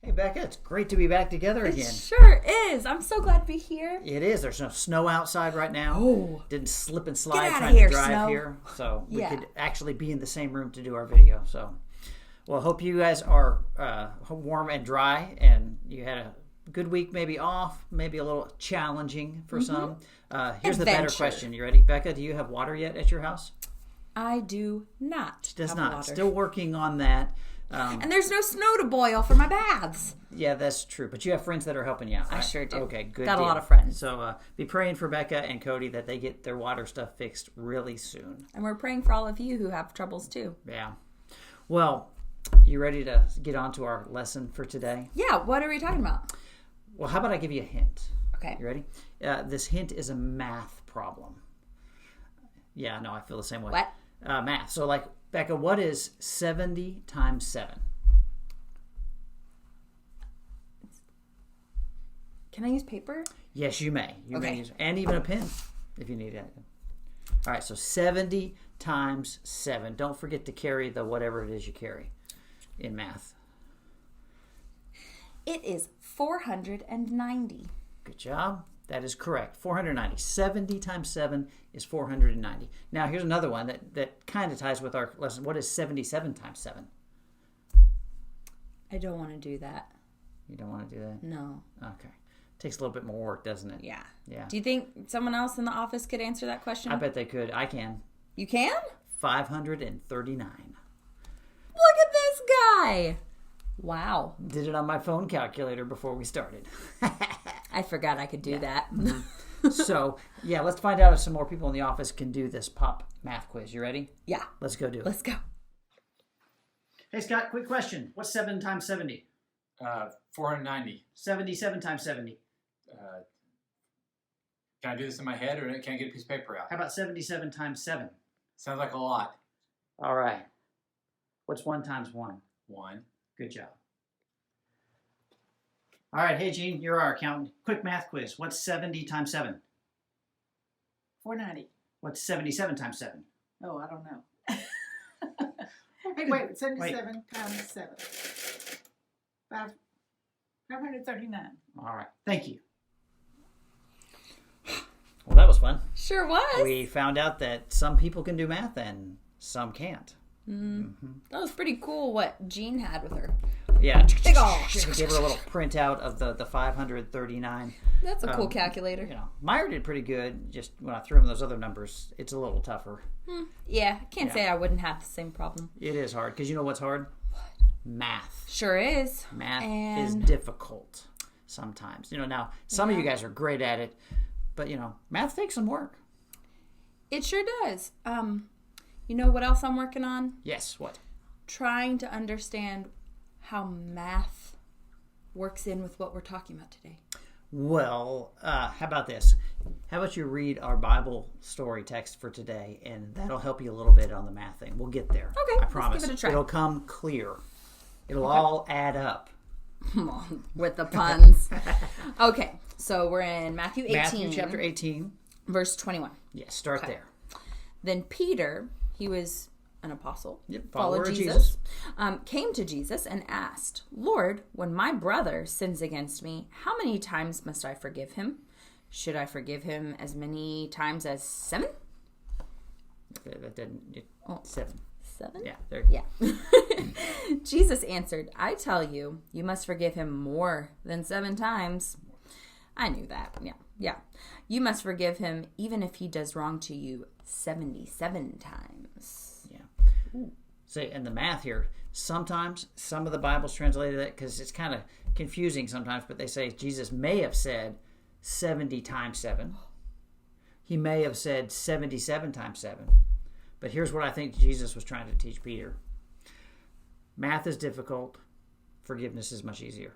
Hey, Becca, it's great to be back together again. It sure is. I'm so glad to be here. It is. There's no snow outside right now. Oh. Didn't slip and slide Get outta trying here, to drive snow. here. So we Yeah. could actually be in the same room to do our video. So, well, hope you guys are warm and dry and you had a good week, maybe off, maybe a little challenging for some. Here's the better Adventure. question. You ready? Becca, do you have water yet at your house? I do not. Does have not. water. Still working on that. And there's no snow to boil for my baths. Yeah, that's true. But you have friends that are helping you out, right? I sure do. Okay, good. Got a deal. lot of friends. So be praying for Becca and Cody that they get their water stuff fixed really soon. And we're praying for all of you who have troubles too. Yeah. Well, you ready to get on to our lesson for today? Yeah, what are we talking about? Well, how about I give you a hint? Okay. You ready? This hint is a math problem. Yeah, no, I feel the same way. What? Math. So, like, Becca, what is 70 times 7? Can I use paper? Yes, you may. You may Okay. use, and even a pen if you need it. All right, so 70 times 7. Don't forget to carry the whatever it is you carry in math. It is 490. Good job. That is correct. 490. 70 times 7 is 490. Now, here's another one that kind of ties with our lesson. What is 77 times 7? I don't want to do that. You don't want to do that? No. Okay. Takes a little bit more work, doesn't it? Yeah. Yeah. Do you think someone else in the office could answer that question? I bet they could. I can. You can? 539. Look at this guy. Wow. Did it on my phone calculator before we started. I forgot I could do that. So, yeah, let's find out if some more people in the office can do this pop math quiz. You ready? Yeah. Let's go do it. Let's go. Hey, Scott, quick question. What's 7 times 70? 490. 77 times 70. Can I do this in my head, or can I get a piece of paper out? How about 77 times 7? Sounds like a lot. All right. What's 1 times 1? 1. Good job. All right, hey, Gene, you're our accountant. Quick math quiz. What's 70 times 7? 490. What's 77 times 7? Oh, I don't know. Hey, wait, 77 times 7. 539. All right, thank you. Well, that was fun. Sure was. We found out that some people can do math and some can't. That was pretty cool what Jean had with her. Yeah. Big ol'. Gave her a little printout of the 539. That's a cool calculator. You know, Meyer did pretty good. Just when I threw him those other numbers, it's a little tougher. Yeah, I can't say I wouldn't have the same problem. It is hard because you know what's hard? Math. Sure is. Math And- is difficult sometimes. You know, now some of you guys are great at it, but you know, math takes some work. It sure does. You know what else I'm working on? Yes. What? Trying to understand how math works in with what we're talking about today. Well, how about this? How about you read our Bible story text for today, and that'll help you a little bit on the math thing. We'll get there. Okay, I let's promise. give it a try. It'll come clear. It'll all add up. With the puns. Okay, so we're in Matthew 18. Matthew chapter 18. Verse 21. Yes, start there. Then Peter, he was an apostle, Yep, followed follower of Jesus, came to Jesus and asked, Lord, when my brother sins against me, how many times must I forgive him? Should I forgive him as many times as 7? That didn't. 7. 7? Yeah, there. Yeah. Jesus answered, I tell you, you must forgive him more than 7 times. I knew that. Yeah. Yeah. You must forgive him even if he does wrong to you 77 times. Yeah. See, and the math here, sometimes some of the Bibles translated it because it's kind of confusing sometimes, but they say Jesus may have said 70 times 7. He may have said 77 times 7. But here's what I think Jesus was trying to teach Peter. Math is difficult. Forgiveness is much easier.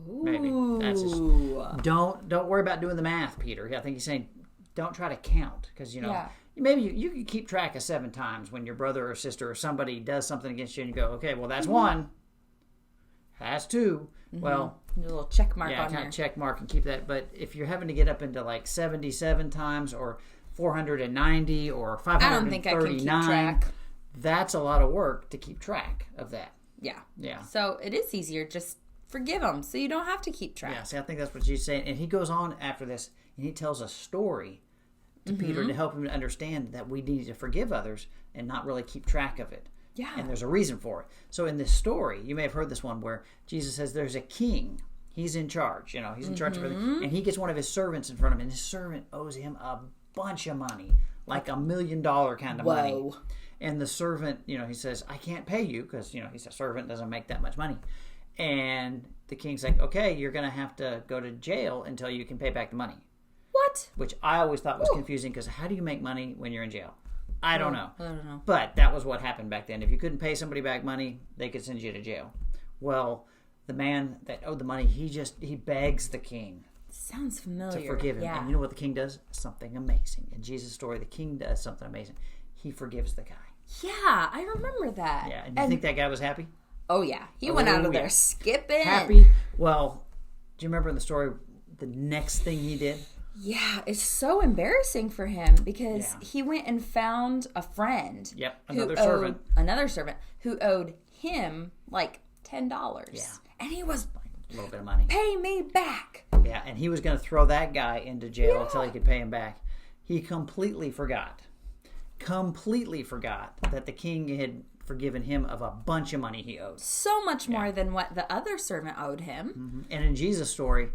Maybe. That's just, don't worry about doing the math, Peter. I think he's saying don't try to count because, you know, Yeah. maybe you can keep track of 7 times when your brother or sister or somebody does something against you and you go, okay, well, that's 1. That's 2. Well, A little check mark yeah, on kind there. of check mark and keep that. But if you're having to get up into like 77 times or 490 or 539, I don't think I can keep track. that's a lot of work to keep track of that. Yeah. Yeah. So it is easier. Just forgive them so you don't have to keep track. Yeah, see, I think that's what Jesus saying. And he goes on after this, and he tells a story to Peter to help him to understand that we need to forgive others and not really keep track of it. Yeah. And there's a reason for it. So in this story, you may have heard this one where Jesus says there's a king. He's in charge. He's in charge of everything. And he gets one of his servants in front of him, and his servant owes him a bunch of money, like $1 million kind of money. Whoa. And the servant, he says, I can't pay you because, he's a servant, doesn't make that much money. And the king's like, okay, you're going to have to go to jail until you can pay back the money. What? Which I always thought was confusing because how do you make money when you're in jail? I don't know. I don't know. But that was what happened back then. If you couldn't pay somebody back money, they could send you to jail. Well, the man that owed the money, he begs the king Sounds familiar. to forgive him. Yeah. And you know what the king does? Something amazing. In Jesus' story, the king does something amazing. He forgives the guy. Yeah, I remember that. Yeah. And do you think that guy was happy? Oh, yeah. He went out of yeah. there skipping. Happy? Well, do you remember in the story the next thing he did? Yeah, it's so embarrassing for him because Yeah. he went and found a friend. Yep, who another owed- servant. Another servant who owed him like $10. Yeah. And he was, A little bit of money. pay me back. Yeah, and he was going to throw that guy into jail until he could pay him back. He completely forgot that the king had forgiven him of a bunch of money he owed. So much more than what the other servant owed him. And in Jesus' story,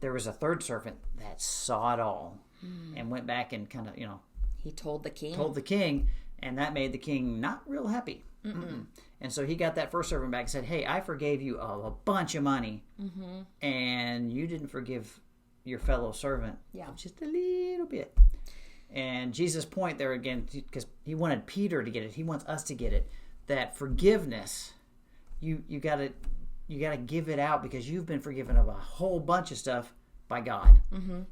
there was a third servant that saw it all and went back and kind of, He told the king. told the king, and that made the king not real happy. Mm-mm. And so he got that first servant back and said, hey, I forgave you of a bunch of money, and you didn't forgive your fellow servant of just a little bit. And Jesus' point there again, because he wanted Peter to get it, he wants us to get it, that forgiveness, you got to give it out because you've been forgiven of a whole bunch of stuff by God.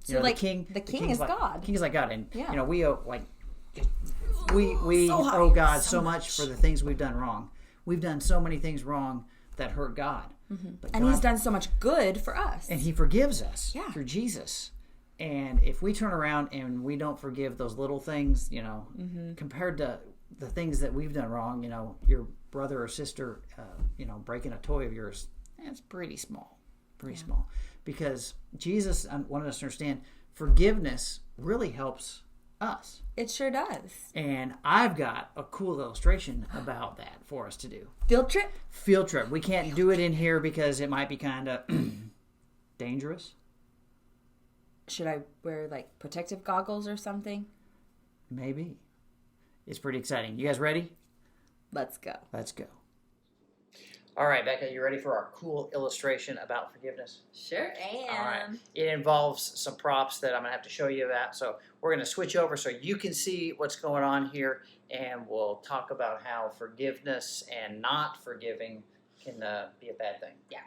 So like the king king's is like, God. The king is like God, and Yeah. we owe we So high, owe God so so much for the things we've done wrong. We've done so many things wrong that hurt God, but And God, he's done so much good for us. and He forgives us Yeah. through Jesus. And if we turn around and we don't forgive those little things, compared to the things that we've done wrong, your brother or sister, breaking a toy of yours, that's pretty small, small. Because Jesus wanted us to understand forgiveness really helps us. It sure does. And I've got a cool illustration about that for us to do. Field trip? Field trip. We can't do it in here because it might be kind of dangerous. Should I wear like protective goggles or something? Maybe. It's pretty exciting. You guys ready? Let's go. Let's go. All right, Becca, you ready for our cool illustration about forgiveness? Sure am. All right. It involves some props that I'm going to have to show you about. So we're going to switch over so you can see what's going on here, and we'll talk about how forgiveness and not forgiving can be a bad thing. Yeah.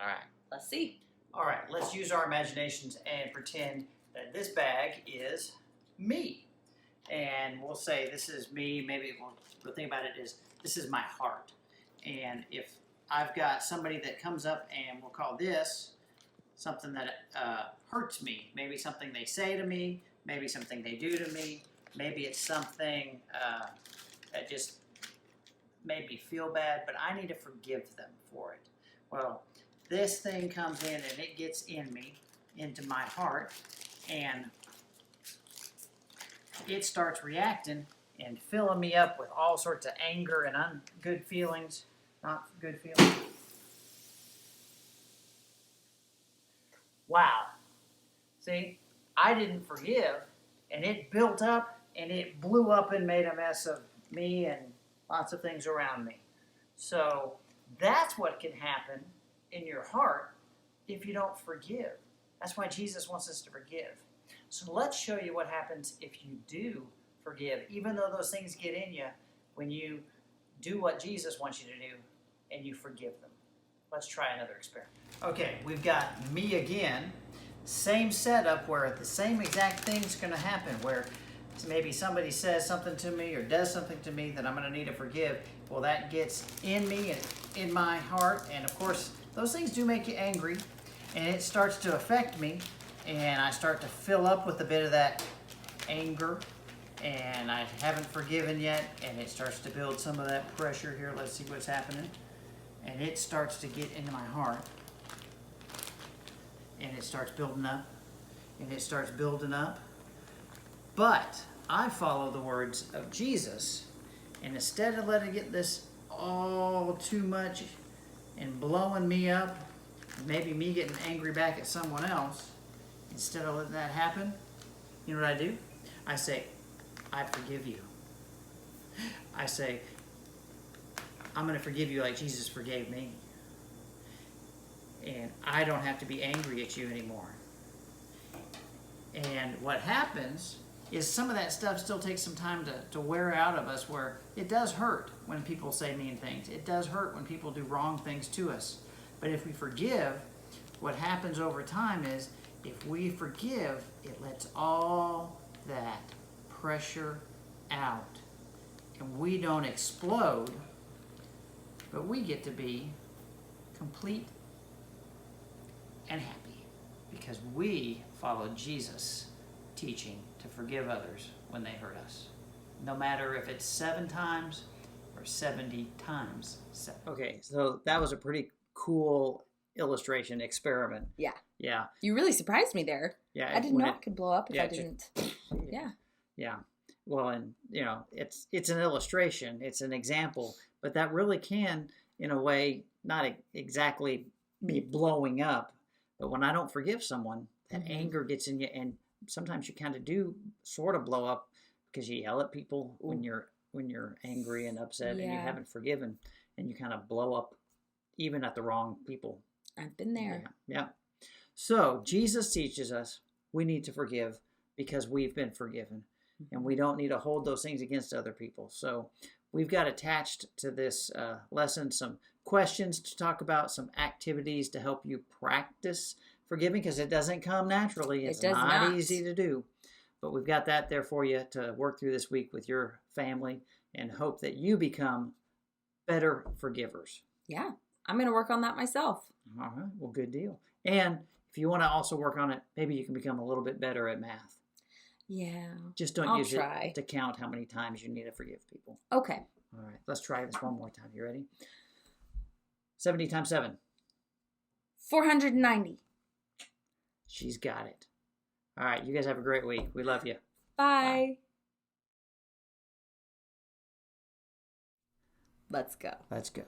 All right. Let's see. All right, let's use our imaginations and pretend that this bag is me. And we'll say this is me. Maybe the thing about it is this is my heart. And if I've got somebody that comes up and we'll call this something that hurts me, maybe something they say to me, maybe something they do to me, maybe it's something that just made me feel bad, but I need to forgive them for it. Well, this thing comes in and it gets in me, into my heart, and it starts reacting and filling me up with all sorts of anger and good feelings, not good feelings. Wow. See, I didn't forgive, and it built up, and it blew up and made a mess of me and lots of things around me. So that's what can happen in your heart if you don't forgive. That's why Jesus wants us to forgive. So let's show you what happens if you do forgive, even though those things get in you, when you do what Jesus wants you to do and you forgive them. Let's try another experiment. Okay, we've got me again. Same setup where the same exact thing's going to happen, where maybe somebody says something to me or does something to me that I'm going to need to forgive. Well, that gets in me and in my heart, and of course, those things do make you angry, and it starts to affect me, and I start to fill up with a bit of that anger, and I haven't forgiven yet, and it starts to build some of that pressure here. Let's see what's happening. and it starts to get into my heart, and it starts building up, and it starts building up. But I follow the words of Jesus, and instead of letting it get this all too much and blowing me up, maybe me getting angry back at someone else, instead of letting that happen, you know what I do? I say, I forgive you. I say, I'm going to forgive you like Jesus forgave me. And I don't have to be angry at you anymore. And what happens is some of that stuff still takes some time to wear out of us, where it does hurt when people say mean things. It does hurt when people do wrong things to us. But if we forgive, what happens over time is, if we forgive, it lets all that pressure out. And we don't explode, but we get to be complete and happy because we followed Jesus' teaching to forgive others when they hurt us. No matter if it's 7 times or 70 times 7. Okay, so that was a pretty cool illustration experiment. Yeah. Yeah. You really surprised me there. Yeah. I didn't know it could blow up if yeah, I didn't. Yeah. Yeah. Well, and it's an illustration, it's an example, but that really can, in a way, not exactly be blowing up. But when I don't forgive someone, that anger gets in you, and sometimes you kind of do sort of blow up because you yell at people when you're angry and upset and you haven't forgiven, and you kind of blow up even at the wrong people. I've been there. Yeah. So Jesus teaches us we need to forgive because we've been forgiven, and we don't need to hold those things against other people. So we've got attached to this lesson some questions to talk about, some activities to help you practice forgiving, because it doesn't come naturally. It's not easy to do. But we've got that there for you to work through this week with your family, and hope that you become better forgivers. Yeah. I'm going to work on that myself. All right. Well, good deal. And if you want to also work on it, maybe you can become a little bit better at math. Yeah. Just don't I'll use try. it to count how many times you need to forgive people. Okay. All right. Let's try this one more time. You ready? 70 times 7. 490. She's got it. All right. You guys have a great week. We love you. Bye. Let's go. Let's go.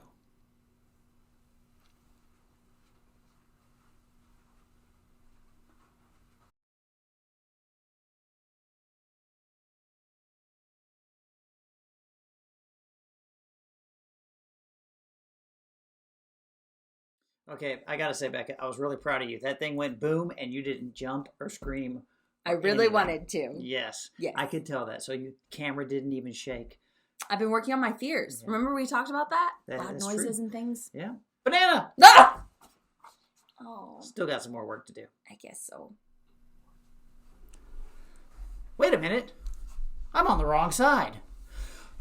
Okay, I gotta say, Becca, I was really proud of you. That thing went boom, and you didn't jump or scream. I really wanted to. Yes. Yes. I could tell that. So your camera didn't even shake. I've been working on my fears. Yeah. Remember we talked about that? Loud That's noises true. and things. Yeah. Banana! Ah! Oh, Still got some more work to do. I guess so. Wait a minute. I'm on the wrong side.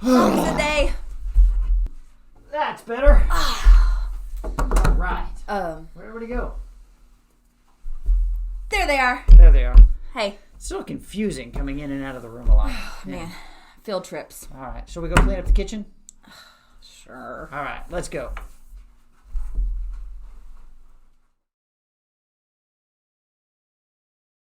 It's a day. That's better. All right. Where'd he go? There they are. There they are. Hey. It's so confusing coming in and out of the room a lot. Man, field trips. All right. Shall we go clean up the kitchen? Sure. All right. Let's go.